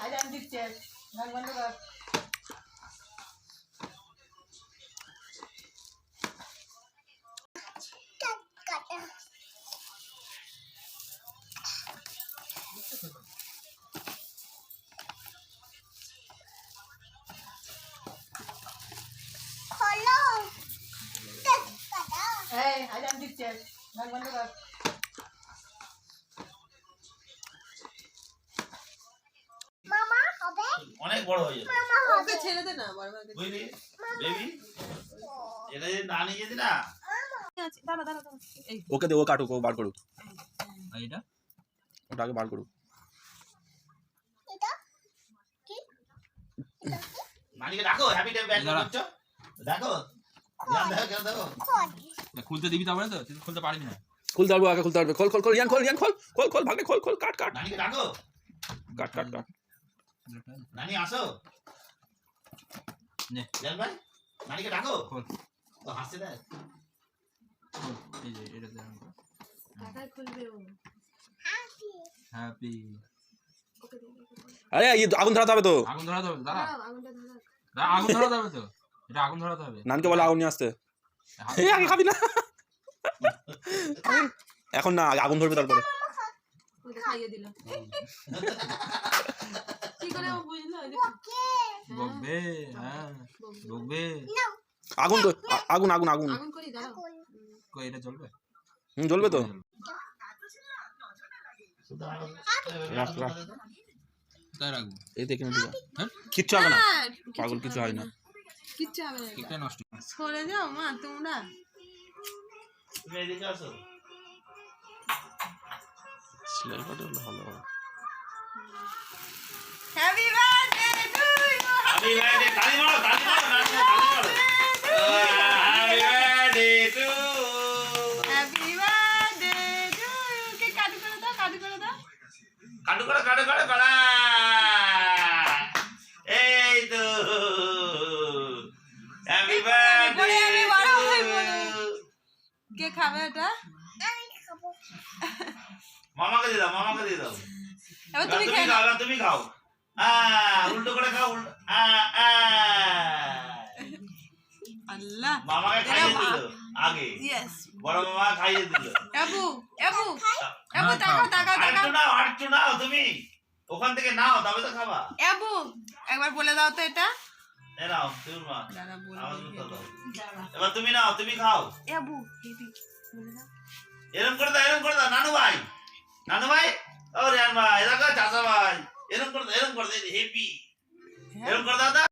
আজ আমি দিচ্ছি গান বন্ধ কর। আজ আমি দিচ্ছি গান বন্ধ কর। অনেক বড় হয়ে যাবে। ওকে ছেড়ে দে না বারবার। বুঝলি বেবি, এটা যদি না নিয়ে যেতি না। দাঁড়া দাঁড়া দাঁড়া। ওকে দে, ও কাটুক, ও বার করুক। এইটা ওটাকে বার করুক। নানিকে ডাকো, হ্যাপি ডে ব্যাট করছো দেখো। দেখো খুলতে দিবি তারপরে তো, তুই খুলতে পারবি না। খুলতে পারবো, আগে খুলতে পারবে। খোল খোল খোল, ইয়ান খোল, ইয়ান খোল খোল খোল, ভাগে খোল খোল, কাট কাট। নানিকে ডাকো, কাট কাট কাট। নানি আসো নে জান ভাই, নানিকে ডাকো। খোল তো হাসতে দেয়। এই যে এটা দে। কাটা খুলবে ও। হ্যাপি। আরে এই আগুন ধরাতে হবে তো। আগুন ধরাতে হবে, দাঁড়া আগুনটা ধরা। দাঁড়া, আগুন ধরাতে হবে তো। এটা আগুন ধরাতে হবে। নানকে বলে আগুন নিয়ে আসতে। এই আগে খাবি না এখন না, আগে আগুন ধরবে তারপরে। ওটা খাইয়ে দিল। কি করে ও বুঝলো? বকবে, হ্যাঁ বকবে। আগুন তো, আগুন আগুন আগুন। আগুন করি দাঁড়াও। কই এটা জ্বলবে? জ্বলবে তো। রাখ রাখ, তাই রাখবো। এই দেখে না, কিচ্ছু হবে না পাগল, কিছু হয় না। কিচ্ছু হবে না। কেকটা নষ্ট। সরে যাও মা তোমরা। তুমি এদিকে আসো। স্লেল কাটে হলে ভালো হবে। Happy birthday to you. Happy birthday, তালি মারো তালি মারো, নানি তালি মারো। Happy birthday to, happy birthday to you. কে কাট করে দাও, কাট করে দাও। কাটু করে কাটু করে করা। এই তো হ্যাপি বার্থডে। বলে আমি বড় হই বলো। কে খাবে এটা? মামাকে দিয়ে দাও, মামাকে দিয়ে দাও। এবার তুমি তুমি খেয়ে খাও, নাও। এবার তুমি খাও। উল্টো করে খাও, উল্টো। আল্লাহ মামাকে খাইয়ে দিল আগে, ইয়েস। বড় মামা খাইয়ে দিল। এবু এবু এবু তাকাও তাকাও আরেকটু তাকাও। নাও, আরেকটু নাও, তুমি ওখান থেকে নাও, তবে তো খাবা। এবু একবার বলে দাও তো এটা। এ নাও তুমি মা, দাঁড়া আওয়াজ বলবি। মতো দাও। দাঁড়া। এবার তুমি নাও, তুমি খাও। এবু হেবি বলে দাও। এরকম করে দাও, এরকম করে দাও। নানু ভাই, নানু ভাই, ও রিয়ান ভাই, দেখো চাচা ভাই, এরকম করে দাও, এরকম করে দাও। হেপি, এরকম করে দাও।